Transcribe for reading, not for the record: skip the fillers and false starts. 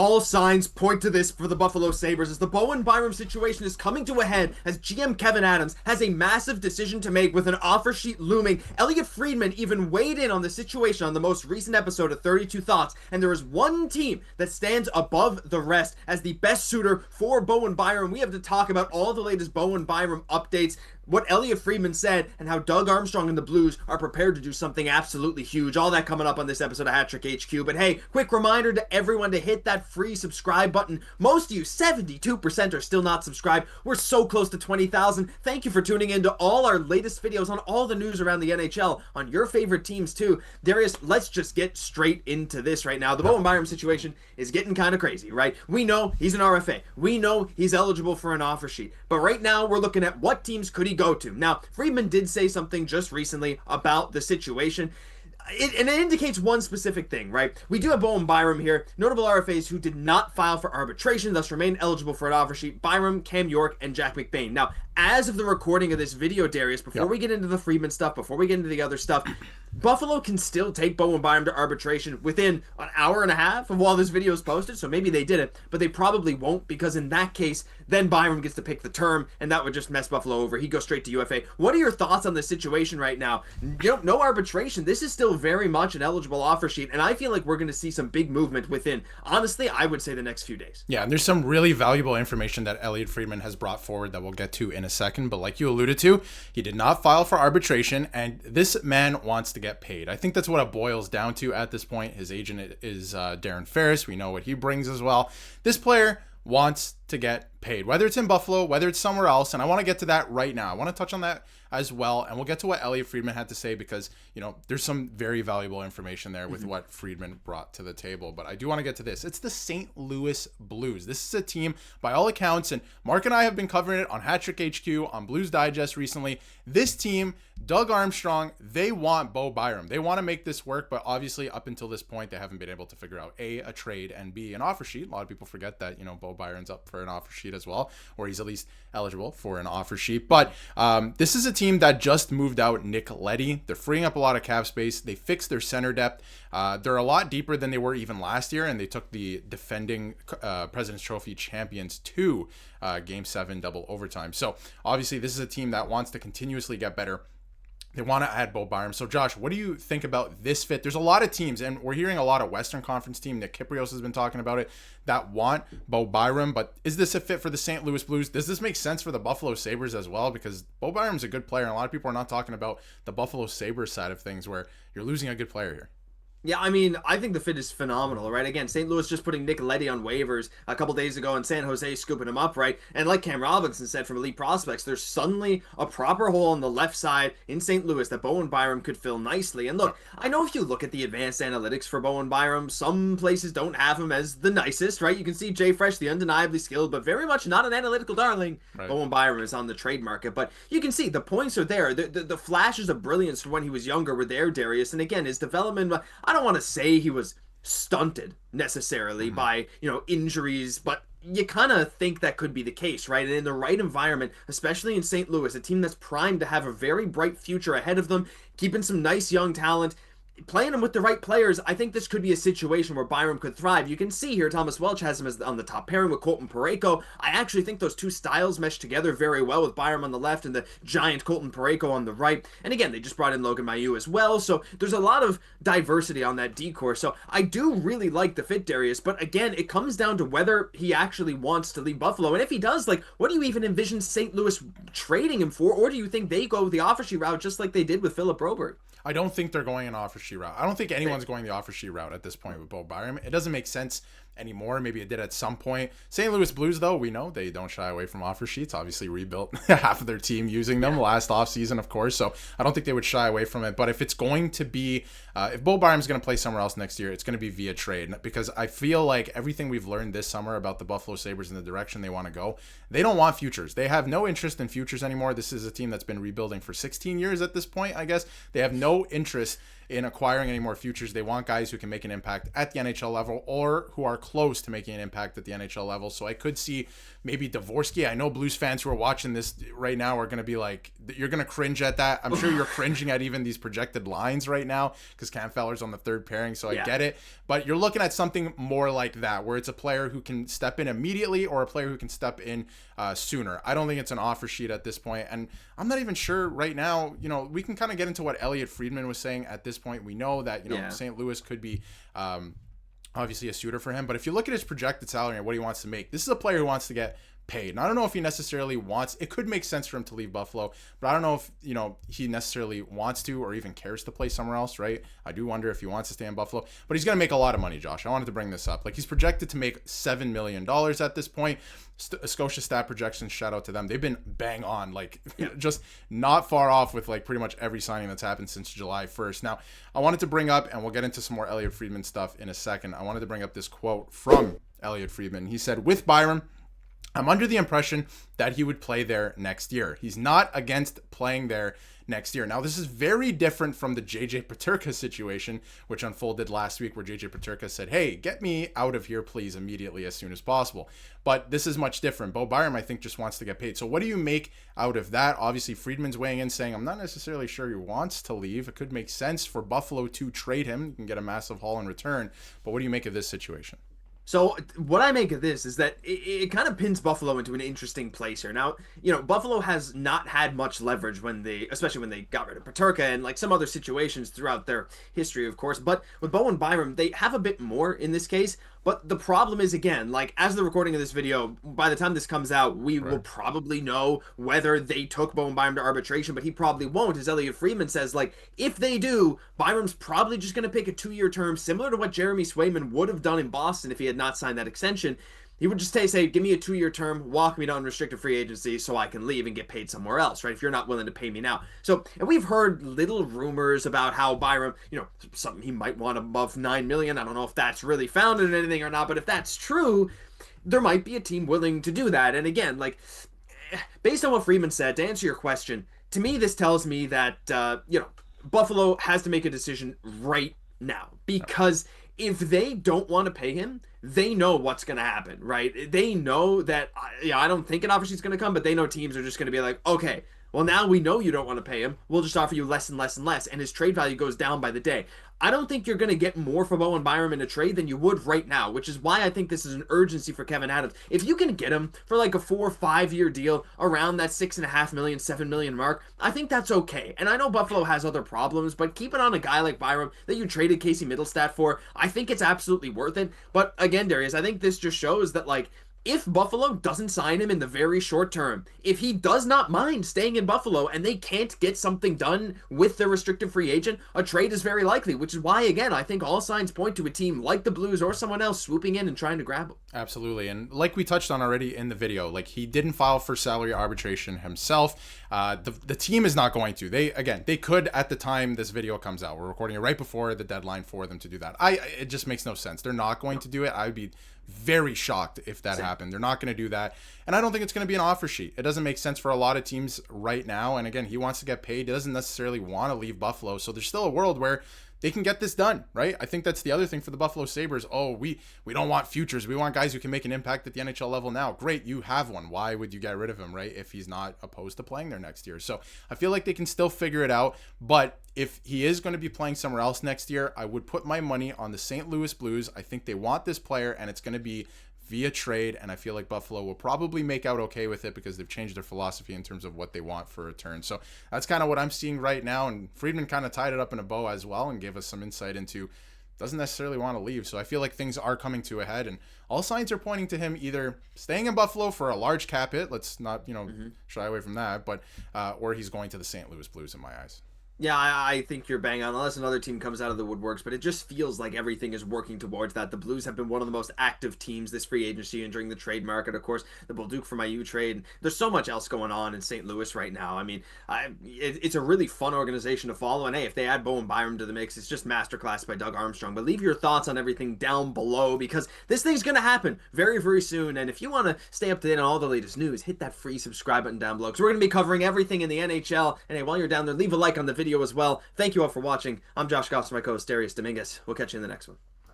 All signs point to this for the Buffalo Sabres as the Bowen Byram situation is coming to a head as GM Kevin Adams has a massive decision to make with an offer sheet looming. Elliotte Friedman even weighed in on the situation on the most recent episode of 32 Thoughts, and there is one team that stands above the rest as the best suitor for Bowen Byram. We have to talk about all the latest Bowen Byram updates, what Elliotte Friedman said, and how Doug Armstrong and the Blues are prepared to do something absolutely huge. All that coming up on this episode of Hat Trick HQ. But hey, quick reminder to everyone to hit that free subscribe button. Most of you, 72%, are still not subscribed. We're so close to 20,000. Thank you for tuning in to all our latest videos on all the news around the NHL, on your favorite teams too. Darius, let's just get straight into this right now. The Bowen Byram situation is getting kind of crazy, right? We know he's an RFA. We know he's eligible for an offer sheet. But right now, we're looking at what teams could he go to. Now, Friedman did say something just recently about the situation. It indicates one specific thing, right? We do have Bowen Byram here, notable RFAs who did not file for arbitration, thus remain eligible for an offer sheet: Byram, Cam York, and Jack McBain. Now, as of the recording of this video, Darius, before we get into the Friedman stuff, before we get into the other stuff, Buffalo can still take Bowen Byram to arbitration within an hour and a half of while this video is posted, so maybe they did it, but they probably won't, because in that case, then Byram gets to pick the term, and that would just mess Buffalo over. He'd go straight to UFA. What are your thoughts on this situation right now? No arbitration. This is still very much an eligible offer sheet, and I feel like we're going to see some big movement within, honestly, I would say the next few days. Yeah, and there's some really valuable information that Elliotte Friedman has brought forward that we'll get to in a second, but like you alluded to, he did not file for arbitration, and this man wants to get paid. I think that's what it boils down to at this point. His agent is Darren Ferris. We know what he brings as well. This player wants to get paid, whether it's in Buffalo, whether it's somewhere else, and I want to get to that right now. I want to touch on that as well, and we'll get to what Elliotte Friedman had to say, because there's some very valuable information there with what Friedman brought to the table. But I do want to get to this. It's the St. Louis Blues. This is a team, by all accounts, and Mark and I have been covering it on Hat Trick HQ, on Blues Digest recently. This team, Doug Armstrong, they want Bo Byram. They want to make this work, but obviously up until this point, they haven't been able to figure out A, a trade, and B, an offer sheet. A lot of people forget that, Bo Byram's up for an offer sheet as well, or he's at least eligible for an offer sheet. But this is a team that just moved out Nick Leddy. They're freeing up a lot of cap space. They fixed their center depth. They're a lot deeper than they were even last year, and they took the defending President's Trophy champions to Game 7 double overtime. So obviously this is a team that wants to continuously get better. They want to add Bo Byram. So, Josh, what do you think about this fit? There's a lot of teams, and we're hearing a lot of Western Conference team, Nick Kyprios has been talking about it, that want Bo Byram. But is this a fit for the St. Louis Blues? Does this make sense for the Buffalo Sabres as well? Because Bo Byram's a good player, and a lot of people are not talking about the Buffalo Sabres side of things, where you're losing a good player here. Yeah, I mean, I think the fit is phenomenal, right? Again, St. Louis just putting Nick Leddy on waivers a couple days ago, and San Jose scooping him up, right? And like Cam Robinson said from Elite Prospects, there's suddenly a proper hole on the left side in St. Louis that Bowen Byram could fill nicely. And look, I know if you look at the advanced analytics for Bowen Byram, some places don't have him as the nicest, right? You can see Jay Fresh, the undeniably skilled, but very much not an analytical darling. Right. Bowen Byram is on the trade market, but you can see the points are there. The flashes of brilliance from when he was younger were there, Darius. And again, his development, I don't want to say he was stunted necessarily by injuries, but you kind of think that could be the case, right? And in the right environment, especially in St. Louis, a team that's primed to have a very bright future ahead of them, keeping some nice young talent, playing them with the right players, I think this could be a situation where Byram could thrive. You can see here Thomas Welch has him as on the top pairing with Colton Parayko. I actually think those two styles mesh together very well, with Byram on the left and the giant Colton Parayko on the right. And again, they just brought in Logan Mailloux as well, so there's a lot of diversity on that decor. So I do really like the fit, Darius, but again, it comes down to whether he actually wants to leave Buffalo. And if he does, what do you even envision St. Louis trading him for? Or do you think they go the offer sheet route just like they did with Philip Broberg? I don't think they're going an offer sheet route. I don't think anyone's going the offer sheet route at this point with Bo Byram. It doesn't make sense anymore. Maybe it did at some point. St. Louis Blues, though, we know they don't shy away from offer sheets. Obviously rebuilt half of their team using them last offseason, of course. So I don't think they would shy away from it. But if it's going to be, if Bo Byram's going to play somewhere else next year, it's going to be via trade. Because I feel like everything we've learned this summer about the Buffalo Sabres and the direction they want to go, they don't want futures. They have no interest in futures anymore. This is a team that's been rebuilding for 16 years at this point, I guess. They have no interest in acquiring any more futures. They want guys who can make an impact at the NHL level or who are close to making an impact at the NHL level. So I could see maybe Dvorsky. I know Blues fans who are watching this right now are going to be like, you're going to cringe at that. I'm sure you're cringing at even these projected lines right now because Cam Feller's on the third pairing, so I get it. But you're looking at something more like that, where it's a player who can step in immediately or a player who can step in sooner. I don't think it's an offer sheet at this point, and I'm not even sure right now. We can kind of get into what Elliot Friedman was saying at this point. We know that St. Louis could be obviously a suitor for him, but if you look at his projected salary and what he wants to make, this is a player who wants to get paid. And I don't know if he necessarily wants, it could make sense for him to leave Buffalo, but I don't know if, he necessarily wants to or even cares to play somewhere else, right? I do wonder if he wants to stay in Buffalo, but he's going to make a lot of money, Josh. I wanted to bring this up. Like, he's projected to make $7 million at this point. Scotia stat projections, shout out to them. They've been bang on, just not far off with pretty much every signing that's happened since July 1st. Now, I wanted to bring up, and we'll get into some more Elliot Friedman stuff in a second. I wanted to bring up this quote from Elliot Friedman. He said, "With Byram, I'm under the impression that he would play there next year. He's not against playing there next year." Now, this is very different from the JJ Peterka situation, which unfolded last week, where JJ Peterka said, "Hey, get me out of here, please, immediately, as soon as possible." But this is much different. Bo Byram, I think, just wants to get paid. So what do you make out of that? Obviously, Friedman's weighing in, saying, I'm not necessarily sure he wants to leave. It could make sense for Buffalo to trade him. You can get a massive haul in return. But what do you make of this situation? So what I make of this is that it kind of pins Buffalo into an interesting place here. Now, Buffalo has not had much leverage especially when they got rid of Peterka and some other situations throughout their history, of course. But with Bowen Byram, they have a bit more in this case. But the problem is, again, as the recording of this video, by the time this comes out, we will probably know whether they took Bowen Byram to arbitration, but he probably won't. As Elliot Friedman says, if they do, Byram's probably just going to pick a 2-year term, similar to what Jeremy Swayman would have done in Boston if he had not signed that extension. He would just say, give me a 2-year term, walk me to unrestricted free agency so I can leave and get paid somewhere else, right? If you're not willing to pay me now. So, and we've heard little rumors about how Byram, something he might want above $9 million. I don't know if that's really founded in anything or not, but if that's true, there might be a team willing to do that. And again, based on what Friedman said, to answer your question, to me, this tells me that, Buffalo has to make a decision right now, because if they don't want to pay him, they know what's going to happen, right? They know that, I don't think an offer sheet's going to come, but they know teams are just going to be like, okay, well, now we know you don't want to pay him. We'll just offer you less and less and less. And his trade value goes down by the day. I don't think you're going to get more for Bowen Byram in a trade than you would right now, which is why I think this is an urgency for Kevin Adams. If you can get him for a 4 or 5 year deal around that $6.5 million, $7 million mark, I think that's okay. And I know Buffalo has other problems, but keeping on a guy like Byram that you traded Casey Middlestat for, I think it's absolutely worth it. But again, Darius, I think this just shows that if Buffalo doesn't sign him in the very short term, if he does not mind staying in Buffalo and they can't get something done with their restricted free agent, a trade is very likely, which is why, again, I think all signs point to a team like the Blues or someone else swooping in and trying to grab him. Absolutely. And like we touched on already in the video, he didn't file for salary arbitration himself. The team is not going to. They could at the time this video comes out. We're recording it right before the deadline for them to do that. It just makes no sense. They're not going to do it. I would be very shocked if that happened. They're not going to do that. And I don't think it's going to be an offer sheet. It doesn't make sense for a lot of teams right now. And again, he wants to get paid. He doesn't necessarily want to leave Buffalo. So there's still a world where they can get this done, right? I think that's the other thing for the Buffalo Sabres. Oh, we don't want futures. We want guys who can make an impact at the NHL level now. Great, you have one. Why would you get rid of him, right, if he's not opposed to playing there next year? So I feel like they can still figure it out. But if he is going to be playing somewhere else next year, I would put my money on the St. Louis Blues. I think they want this player, and it's going to be via trade, and I feel like Buffalo will probably make out okay with it because they've changed their philosophy in terms of what they want for a return. So that's kind of what I'm seeing right now, and Friedman kind of tied it up in a bow as well and gave us some insight into doesn't necessarily want to leave. So I feel like things are coming to a head, and all signs are pointing to him either staying in Buffalo for a large cap hit, let's not shy away from that, but or he's going to the St. Louis Blues in my eyes. Yeah, I think you're bang on, unless another team comes out of the woodworks, but it just feels like everything is working towards that. The Blues have been one of the most active teams this free agency and during the trade market. Of course, the Bolduc from IU trade. There's so much else going on in St. Louis right now. I mean, it's a really fun organization to follow, and hey, if they add Bowen Byram to the mix, it's just masterclass by Doug Armstrong. But leave your thoughts on everything down below, because this thing's going to happen very, very soon, and if you want to stay up to date on all the latest news, hit that free subscribe button down below, because we're going to be covering everything in the NHL, and hey, while you're down there, leave a like on the video video as well. Thank you all for watching. I'm Josh Gosse, my co-host Darius Domingues. We'll catch you in the next one.